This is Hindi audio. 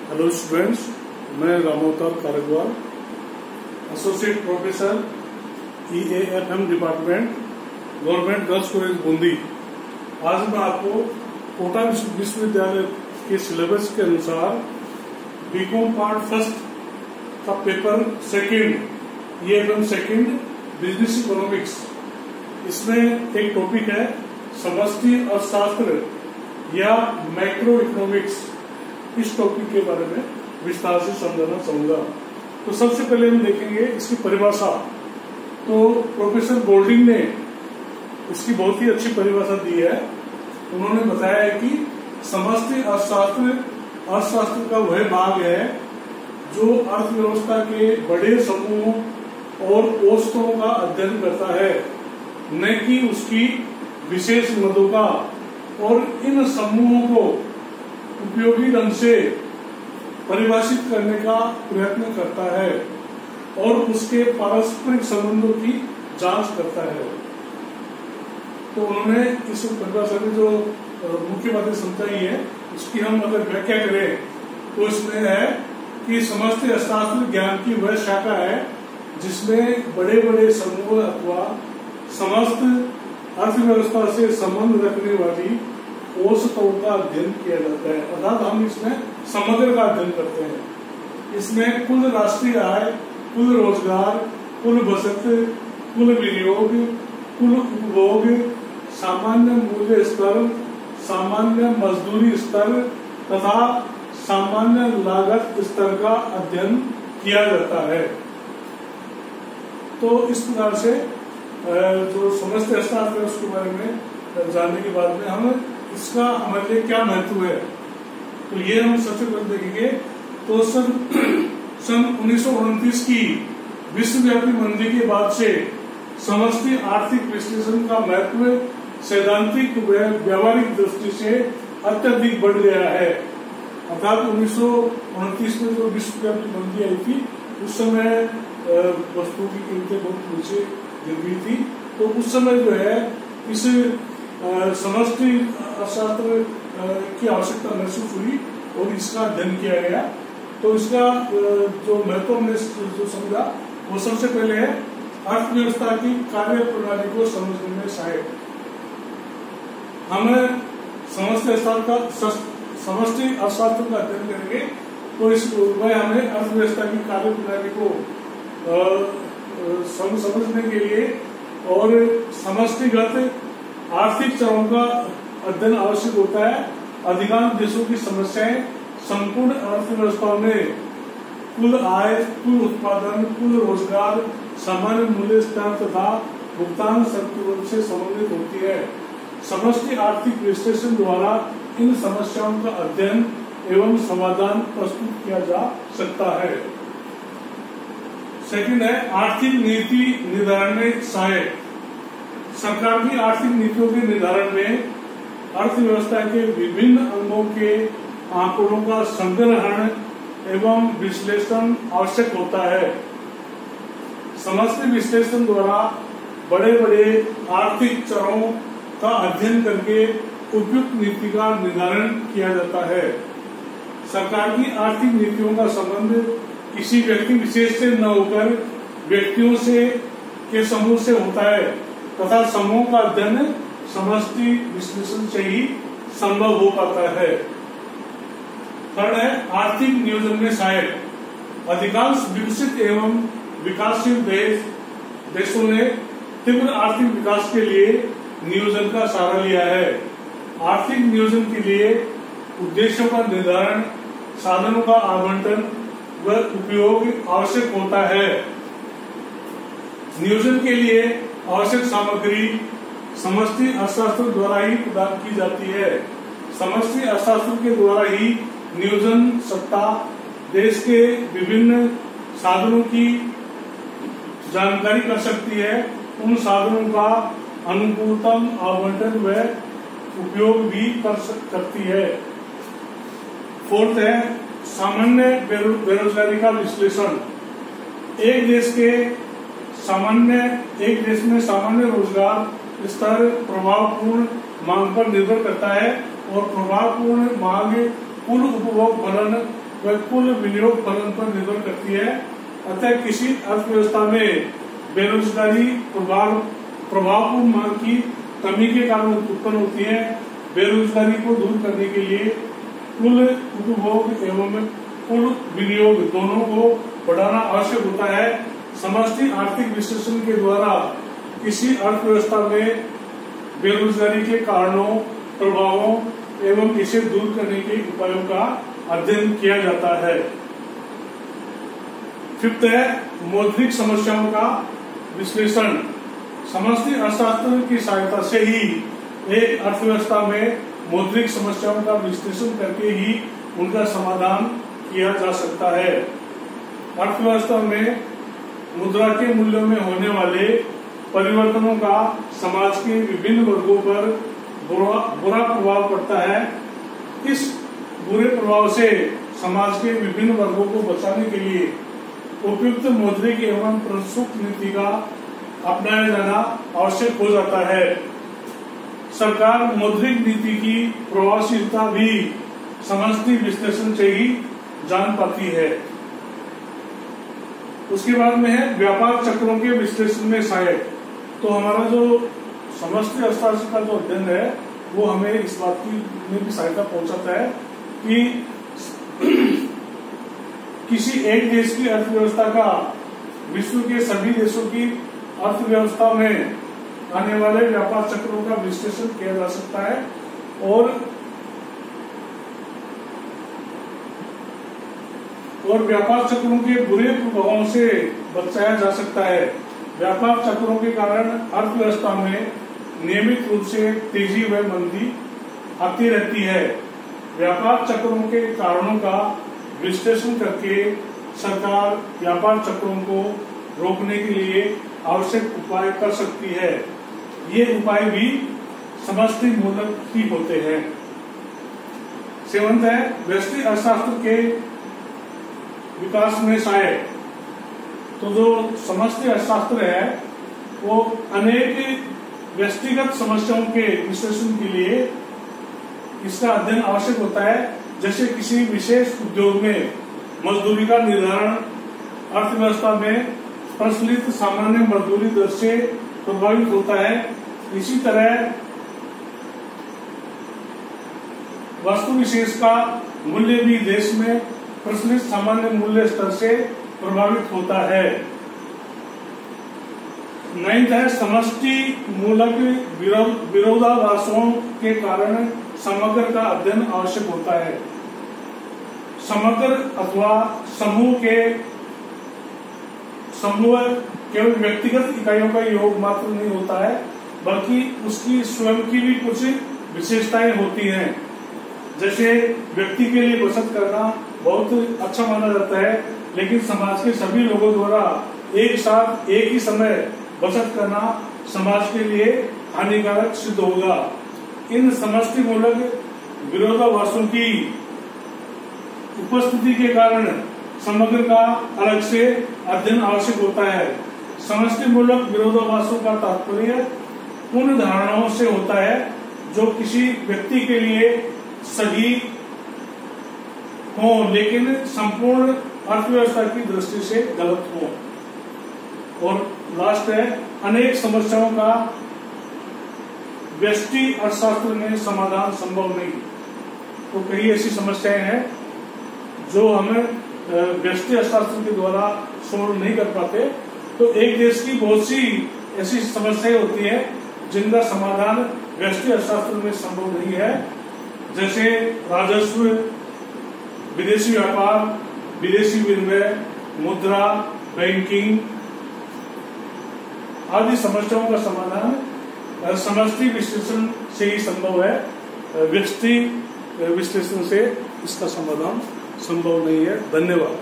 हेलो स्टूडेंट्स, मैं Ramotar Kargwal, associate professor EAFM department, government girls college Bundi. आज मैं आपको कोटा विश्वविद्यालय के सिलेबस के अनुसार बीकॉम पार्ट फर्स्ट का paper second EAFM second business economics, इसमें एक टॉपिक है समष्टि अर्थशास्त्र या मैक्रो इकोनॉमिक्स। इस टॉपिक के बारे में विस्तार से समझाना चाहूंगा। तो सबसे पहले हम देखेंगे इसकी परिभाषा। तो प्रोफेसर गोल्डिंग ने इसकी बहुत ही अच्छी परिभाषा दी है। उन्होंने बताया है कि समष्टि अर्थशास्त्र का वह भाग है जो अर्थव्यवस्था के बड़े समूहों और औसतों का अध्ययन करता है, न कि उसकी विशेष मदों का, और इन समूहों को उपयोगी ढंग से परिभाषित करने का प्रयत्न करता है और उसके पारस्परिक संबंधों की जांच करता है। तो उन्होंने इस परिभाषा में जो मुख्य बातें समझाई है, उसकी हम अगर व्याख्या करें तो इसमें है कि समष्टि अर्थशास्त्र ज्ञान की वह शाखा है जिसमें बड़े बड़े समूह अथवा समस्त अर्थव्यवस्था से संबंध रखने वाली औसतों का अध्ययन किया जाता है। अर्थात हम इसमें समग्र का अध्ययन करते हैं। इसमें कुल राष्ट्रीय आय, कुल रोजगार, कुल बचत, कुल विनियोग, कुल उपभोग, सामान्य मूल्य स्तर, सामान्य मजदूरी स्तर तथा सामान्य लागत स्तर का अध्ययन किया जाता है। तो इस प्रकार से जो समष्टि अर्थशास्त्र है उसके बारे में जानने के बाद में हम इसका हमारे लिए क्या महत्व है, तो ये हम सबसे पहले देखेंगे। तो सन 1929 की विश्वव्यापी मंदी के बाद से समष्टि आर्थिक विश्लेषण का महत्व सैद्धांतिक व व्यावहारिक दृष्टि से अत्यधिक बढ़ गया है। अर्थात 1929 में जो विश्वव्यापी मंदी आई थी, उस समय वस्तुओं की कीमतें बहुत नीचे गिर गई थी। तो उस समय जो है इस समष्टि अर्थशास्त्र की आवश्यकता महसूस हुई और इसका अध्ययन किया गया। तो इसका जो महत्व हमने जो समझा, वो सबसे पहले है अर्थव्यवस्था की कार्य प्रणाली को समझने में सहायक। हम समष्टि अर्थशास्त्र का अध्ययन करेंगे तो इसमें हमें अर्थव्यवस्था की कार्य प्रणाली को समझने के लिए और समष्टिगत आर्थिक चरों का अध्ययन आवश्यक होता है। अधिकांश देशों की समस्याएं संपूर्ण अर्थव्यवस्थाओं में कुल आय, कुल उत्पादन, कुल रोजगार, सामान्य मूल्य स्तर तथा भुगतान शक्ति से संबंधित होती है। समष्टि आर्थिक विश्लेषण द्वारा इन समस्याओं का अध्ययन एवं समाधान प्रस्तुत किया जा सकता है। सेकंड है आर्थिक नीति निर्धारण में सहायक। सरकार की आर्थिक नीतियों के निर्धारण में अर्थव्यवस्था के विभिन्न अंगों के आंकड़ों का संग्रहण एवं विश्लेषण आवश्यक होता है। समष्टि विश्लेषण द्वारा बड़े बड़े आर्थिक चरों का अध्ययन करके उपयुक्त नीति का निर्धारण किया जाता है। सरकार की आर्थिक नीतियों का संबंध किसी व्यक्ति विशेष से न होकर व्यक्तियों से के समूह से होता है तथा समूह का अध्ययन समष्टि विश्लेषण से ही संभव हो पाता है। थर्ड है आर्थिक नियोजन में सहायक। अधिकांश विकसित एवं विकासशील देशों ने तीव्र आर्थिक विकास के लिए नियोजन का सहारा लिया है। आर्थिक नियोजन के लिए उद्देश्यों का निर्धारण, साधनों का आवंटन व उपयोग आवश्यक होता है। नियोजन के लिए आवश्यक सामग्री समष्टि अर्थशास्त्र द्वारा ही प्रदान की जाती है। समष्टि अर्थशास्त्र के द्वारा ही नियोजन सत्ता देश के विभिन्न साधनों की जानकारी कर सकती है। उन साधनों का अनुकूलतम आवंटन व उपयोग भी कर सकती है। फोर्थ है सामान्य बेरोजगारी का विश्लेषण। एक देश में सामान्य रोजगार स्तर प्रभावपूर्ण मांग पर निर्भर करता है और प्रभावपूर्ण मांग कुल उपभोग फलन वह कुल विनियोग फलन पर निर्भर करती है। अतः किसी अर्थव्यवस्था में बेरोजगारी प्रभावपूर्ण मांग की कमी के कारण उत्पन्न होती है। बेरोजगारी को दूर करने के लिए कुल उपभोग एवं कुल विनियोग दोनों को बढ़ाना आवश्यक होता है। समष्टि आर्थिक विश्लेषण के द्वारा किसी अर्थव्यवस्था में बेरोजगारी के कारणों, प्रभावों एवं इसे दूर करने के उपायों का अध्ययन किया जाता है। फिफ्थ है मौद्रिक समस्याओं का विश्लेषण। समष्टि अर्थशास्त्र की सहायता से ही एक अर्थव्यवस्था में मौद्रिक समस्याओं का विश्लेषण करके ही उनका समाधान किया जा सकता है। अर्थव्यवस्था में मुद्रा के मूल्यों में होने वाले परिवर्तनों का समाज के विभिन्न वर्गों पर बुरा प्रभाव पड़ता है। इस बुरे प्रभाव से समाज के विभिन्न वर्गों को बचाने के लिए उपयुक्त मौद्रिक एवं प्रस्तुत नीति का अपनाया जाना आवश्यक हो जाता है। सरकार मौद्रिक नीति की प्रभावशीलता भी समष्टि विश्लेषण से ही जान पाती है। उसके बाद में है व्यापार चक्रों के विश्लेषण में सहायक। तो हमारा जो समष्टि अर्थशास्त्र का जो अध्ययन है वो हमें इस बात की में भी सहायता पहुंचाता है कि किसी एक देश की अर्थव्यवस्था का विश्व के सभी देशों की अर्थव्यवस्था में आने वाले व्यापार चक्रों का विश्लेषण किया जा सकता है और व्यापार चक्रों के बुरे प्रभावों से बचाया जा सकता है। व्यापार चक्रों के कारण अर्थव्यवस्था में नियमित रूप से तेजी व मंदी आती रहती है। व्यापार चक्रों के कारणों का विश्लेषण करके सरकार व्यापार चक्रों को रोकने के लिए आवश्यक उपाय कर सकती है। ये उपाय भी समष्टि मूलक ही होते हैं। सेवंथ है व्यष्टि अर्थशास्त्र के विकास में सहायक। तो जो समष्टि अर्थशास्त्र है वो अनेक व्यक्तिगत समस्याओं के विश्लेषण के लिए इसका अध्ययन आवश्यक होता है। जैसे किसी विशेष उद्योग में मजदूरी का निर्धारण अर्थव्यवस्था में प्रचलित सामान्य मजदूरी दर से प्रभावित होता है। इसी तरह वस्तु विशेष का मूल्य भी देश में प्रचलित सामान्य मूल्य स्तर से प्रभावित होता है। नाइन्थ है समष्टि मूलक विरोधाभासों के कारण समग्र का अध्ययन आवश्यक होता है। समग्र अथवा समूह केवल व्यक्तिगत इकाइयों का योग मात्र नहीं होता है, बल्कि उसकी स्वयं की भी कुछ विशेषताएं होती हैं। जैसे व्यक्ति के लिए बचत करना बहुत अच्छा माना जाता है, लेकिन समाज के सभी लोगों द्वारा एक साथ एक ही समय बचत करना समाज के लिए हानिकारक सिद्ध होगा। इन समष्टि मूलक विरोधाभासों की उपस्थिति के कारण समग्र का अलग से अध्ययन आवश्यक होता है। समष्टि मूलक विरोधाभासों का तात्पर्य उन धारणाओं से होता है जो किसी व्यक्ति के लिए सही हो लेकिन संपूर्ण अर्थव्यवस्था की दृष्टि से गलत हो। और लास्ट है अनेक समस्याओं का व्यष्टि अर्थशास्त्र में समाधान संभव नहीं। तो कई ऐसी समस्याएं हैं जो हमें व्यष्टि अर्थशास्त्र के द्वारा सोल्व नहीं कर पाते। तो एक देश की बहुत सी ऐसी समस्याएं होती है जिनका समाधान व्यष्टि अर्थशास्त्र में संभव नहीं है। जैसे राजस्व, विदेशी व्यापार, विदेशी विनिमय, मुद्रा, बैंकिंग आदि समस्याओं का समाधान समष्टि विश्लेषण से ही संभव है। व्यष्टि विश्लेषण से इसका समाधान संभव नहीं है। धन्यवाद।